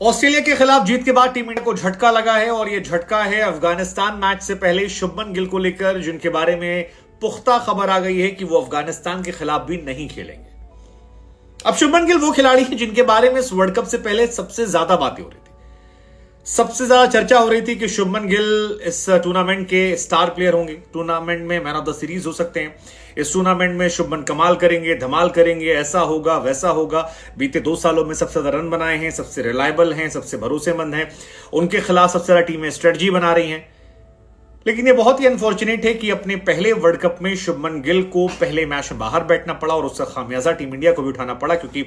Australia के खिलाफ जीत के बाद टीम इंडिया को झटका लगा है और यह झटका है अफगानिस्तान मैच से पहले शुभमन गिल को लेकर, जिनके बारे में पुख्ता खबर आ गई है कि वो अफगानिस्तान के खिलाफ भी नहीं खेलेंगे। अब शुभमन गिल वो खिलाड़ी हैं जिनके बारे में इस वर्ल्ड कप से पहले सबसे ज्यादा बातें हो रही थी, सबसे ज्यादा चर्चा हो रही थी कि शुभमन गिल इस टूर्नामेंट के स्टार प्लेयर होंगे, टूर्नामेंट में मैन ऑफ द सीरीज हो सकते हैं, इस टूर्नामेंट में शुभमन कमाल करेंगे, धमाल करेंगे, ऐसा होगा वैसा होगा। बीते 2 सालों में सबसे ज्यादा रन बनाए हैं, सबसे रिलायबल हैं, सबसे भरोसेमंद हैं, उनके खिलाफ सबसे ज्यादा टीमें स्ट्रेटजी बना रही हैं। लेकिन ये बहुत ही अनफॉर्चुनेट है कि अपने पहले वर्ल्ड कप में शुभमन गिल को पहले मैच में बाहर बैठना पड़ा और उसका खामियाजा टीम इंडिया को भी उठाना पड़ा, क्योंकि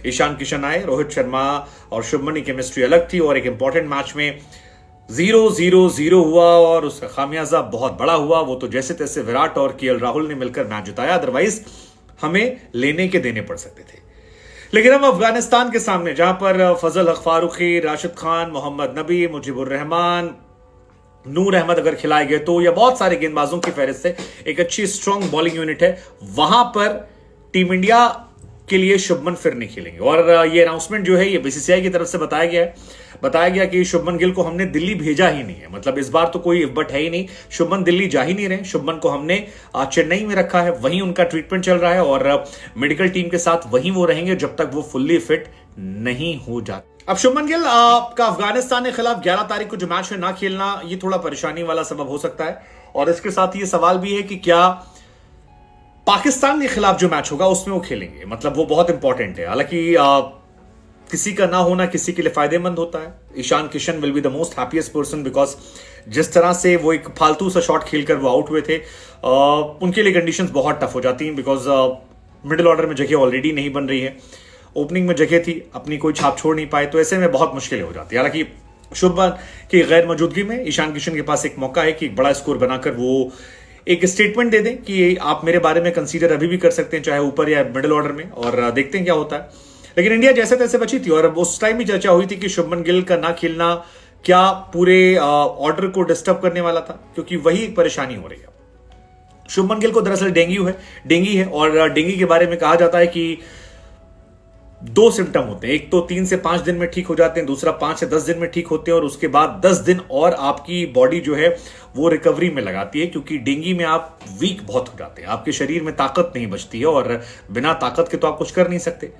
ईशान किशन आए, रोहित शर्मा और शुभमन की केमिस्ट्री अलग थी और एक इंपॉर्टेंट मैच में 0-0-0 हुआ और उसका खामियाजा बहुत बड़ा हुआ। वो तो जैसे तैसे विराट और केएल राहुल ने मिलकर मैच जिताया, अदरवाइज हमें लेने के देने पड़ सकते थे। लेकिन हम अफगानिस्तान के सामने, जहां पर फजल हक फारूकी, राशिद खान, मोहम्मद नबी, मुजीबुर रहमान, नूर अहमद अगर खिलाए गए तो, या बहुत सारे गेंदबाजों की फहरिस्त से एक अच्छी स्ट्रॉन्ग बॉलिंग यूनिट है, वहां पर टीम इंडिया के लिए शुभमन फिर नहीं खेलेंगे। और ये अनाउंसमेंट जो है ये बीसीसीआई की तरफ से बताया गया कि शुभमन गिल को हमने दिल्ली भेजा ही नहीं है। मतलब इस बार तो कोई इफ बट है ही नहीं, शुभमन दिल्ली जा ही नहीं रहे। शुभमन को हमने चेन्नई में रखा है, वहीं उनका ट्रीटमेंट चल रहा है और मेडिकल टीम के साथ वहीं वो रहेंगे जब तक वो फुल्ली फिट नहीं हो जाते। अब शुभमन गिल का अफगानिस्तान के खिलाफ 11 तारीख को जो मैच है ना खेलना, ये थोड़ा परेशानी वाला सबब हो सकता है। और इसके साथ ये सवाल भी है कि क्या पाकिस्तान के खिलाफ जो मैच होगा उसमें वो खेलेंगे, मतलब वो बहुत इंपॉर्टेंट है। हालांकि किसी का ना होना किसी के लिए फायदेमंद होता है। Ishan Kishan will be the most happiest person, because जिस तरह से वो एक फालतू सा शॉट खेलकर वो आउट हुए थे, उनके लिए कंडीशंस बहुत टफ हो जाती हैं, बिकॉज मिडिल ऑर्डर में जगह ऑलरेडी नहीं बन रही है, ओपनिंग में जगह थी, अपनी कोई छाप छोड़ नहीं पाए, तो ऐसे में बहुत मुश्किलें हो जाती है। हालांकि शुभमन की गैर मौजूदगी में ईशान किशन के पास एक मौका है कि एक बड़ा स्कोर बनाकर वो एक स्टेटमेंट दे दें कि आप मेरे बारे में कंसीडर अभी भी कर सकते हैं, चाहे ऊपर या मिडिल ऑर्डर में, और देखते हैं क्या होता है। लेकिन इंडिया जैसे तैसे बची थी और उस टाइम भी चर्चा हुई थी कि शुभमन गिल का ना खेलना क्या पूरे ऑर्डर को डिस्टर्ब करने वाला था, क्योंकि वही एक परेशानी हो रही है। शुभमन गिल को दरअसल डेंगू है और डेंगू के बारे में कहा जाता है कि 2 सिम्टम होते हैं, एक तो 3 से 5 दिन में ठीक हो जाते हैं, दूसरा 5 से 10 दिन में ठीक होते हैं, और उसके बाद 10 दिन और आपकी बॉडी जो है वो रिकवरी में लगाती है, क्योंकि डेंगू में आप वीक बहुत हो जाते हैं, आपके शरीर में ताकत नहीं बचती है और बिना ताकत के तो आप कुछ कर नहीं सकते।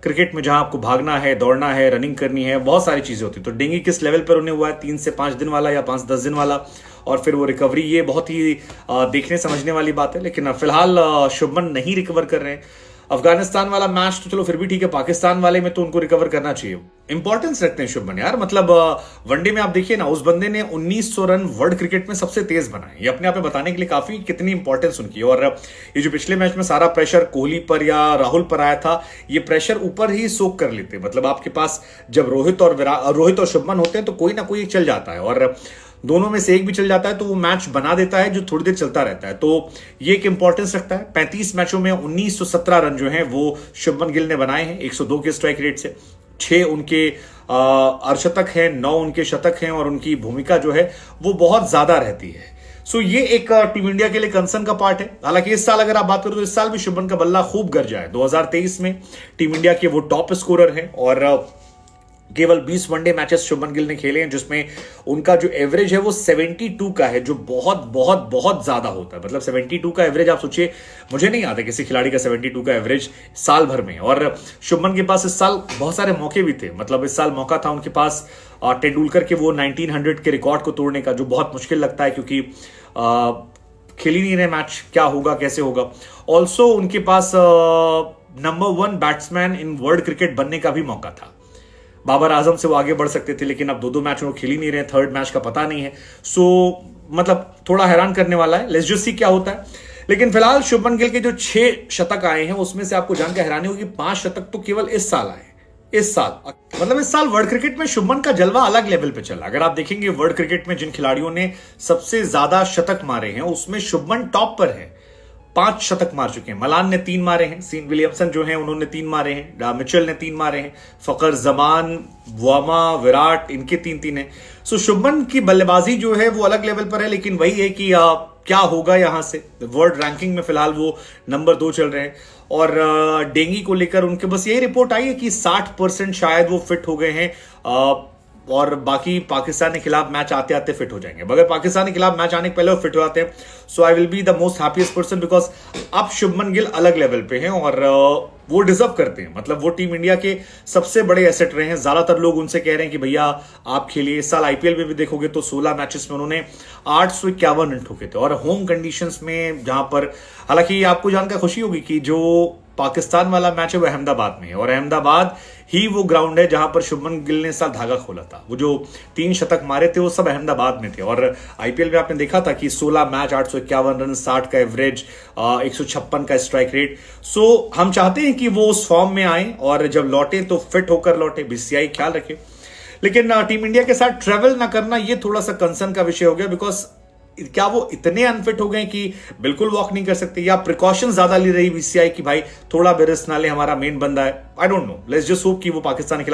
क्रिकेट में जहां आपको भागना है, दौड़ना है, रनिंग करनी है, बहुत सारी चीजें होती है। तो डेंगू किस लेवल पर उन्हें हुआ है, 3 से 5 दिन वाला या 5-10 दिन वाला, और फिर वो रिकवरी, ये बहुत ही देखने समझने वाली बात है। लेकिन फिलहाल शुभमन नहीं रिकवर कर रहे हैं। अफगानिस्तान वाला मैच तो चलो फिर भी ठीक है, पाकिस्तान वाले में तो उनको रिकवर करना चाहिए। इंपॉर्टेंस रखते हैं शुभमन यार, मतलब वनडे में आप देखिए ना, उस बंदे ने 1900 रन वर्ल्ड क्रिकेट में सबसे तेज बनाए। ये अपने आप में बताने के लिए काफी कितनी इंपॉर्टेंस उनकी। और ये जो पिछले मैच में सारा प्रेशर कोहली पर या राहुल पर आया था, ये प्रेशर ऊपर ही सोक कर लेते। मतलब आपके पास जब रोहित और शुभमन होते हैं तो कोई ना कोई एक चल जाता है, और दोनों में से एक भी चल जाता है तो वो मैच बना देता है जो थोड़ी देर चलता रहता है। तो ये एक इंपॉर्टेंस रखता है। 35 मैचों में 1917 रन जो हैं वो शुभमन गिल ने बनाए हैं 102 के स्ट्राइक रेट से। 6 उनके अर्धशतक हैं, 9 उनके शतक हैं, और उनकी भूमिका जो है वो बहुत ज्यादा रहती है। सो ये एक टीम इंडिया के लिए कंसर्न का पार्ट है। हालांकि इस साल अगर आप बात करो तो इस साल भी शुभमन का बल्ला खूब गरजा है। 2023 में टीम इंडिया के वो टॉप स्कोरर हैं और केवल 20 वनडे मैचेस शुभमन गिल ने खेले हैं, जिसमें उनका जो एवरेज है वो 72 का है, जो बहुत बहुत बहुत ज्यादा होता है। मतलब 72 का एवरेज आप सोचिए, मुझे नहीं आता किसी खिलाड़ी का 72 का एवरेज साल भर में। और शुभमन के पास इस साल बहुत सारे मौके भी थे। मतलब इस साल मौका था उनके पास तेंदुलकर के वो 1900 के रिकॉर्ड को तोड़ने का, जो बहुत मुश्किल लगता है क्योंकि खेल ही नहीं रहे मैच, क्या होगा कैसे होगा। ऑल्सो उनके पास number 1 batsman in world cricket बनने का भी मौका था। बाबर आजम से वो आगे बढ़ सकते थे, लेकिन अब 2 मैच में खेल ही नहीं रहे, थर्ड मैच का पता नहीं है। सो मतलब थोड़ा हैरान करने वाला है, लेट्स जस्ट सी क्या होता है। लेकिन फिलहाल शुभमन गिल के जो 6 शतक आए हैं उसमें से आपको जानकर हैरानी होगी 5 शतक तो केवल इस साल आए। इस साल मतलब इस साल वर्ल्ड क्रिकेट में शुभमन का जलवा अलग लेवल पे चला। अगर आप देखेंगे वर्ल्ड क्रिकेट में जिन खिलाड़ियों ने सबसे ज्यादा शतक मारे हैं उसमें शुभमन टॉप पर है। 5 शतक मार चुके हैं। मलान ने 3 मारे हैं, सीन विलियमसन जो हैं उन्होंने 3 मारे हैं, मिचेल ने 3 मारे हैं, फकर जमान, वामा, विराट, इनके 3-3 हैं। सो शुभमन की बल्लेबाजी जो है वो अलग लेवल पर है, लेकिन वही है कि क्या होगा यहां से। वर्ल्ड रैंकिंग में फिलहाल वो नंबर 2 चल रहे हैं। और डेंगी को लेकर उनके बस यही रिपोर्ट आई है कि 60% शायद वो फिट हो गए हैं, और बाकी पाकिस्तान के खिलाफ मैच आते आते फिट हो जाएंगे। मगर पाकिस्तान के खिलाफ मैच आने के पहले वो फिट हो जाते हैं। So I will be the most happiest person, because अब शुभमन गिल अलग लेवल पे हैं और वो डिजर्व करते हैं। मतलब वो टीम इंडिया के सबसे बड़े एसेट रहे हैं। ज्यादातर लोग उनसे कह रहे हैं कि भैया आप खेलिए। इस साल आईपीएल में भी देखोगे तो 16 मैचेस में उन्होंने 851 रन ठोके थे, और होम कंडीशंस में, जहां पर हालांकि आपको जानकर खुशी होगी कि जो पाकिस्तान वाला मैच है वो अहमदाबाद में है, और अहमदाबाद ही वो ग्राउंड है जहां पर शुभमन गिल ने इस साल धागा खोला था। वो जो 3 शतक मारे थे वो सब अहमदाबाद में थे। और आईपीएल में आपने देखा था कि 16 मैच 851 रन, 60 का एवरेज, 156 का स्ट्राइक रेट। सो हम चाहते हैं कि वो उस फॉर्म में आए और जब लौटे तो फिट होकर लौटे। बीसीसीआई ख्याल रखे। लेकिन टीम इंडिया के साथ ट्रेवल ना करना ये थोड़ा सा कंसर्न का विषय हो गया, बिकॉज क्या वो इतने अनफिट हो गए कि बिल्कुल वॉक नहीं कर सकते, या प्रिकॉशन ज्यादा ले रही बीसीसीआई कि भाई थोड़ा भी रिस्क ना ले, हमारा मेन बंदा है। I don't know, let's just hope कि वो पाकिस्तान के खिलाफ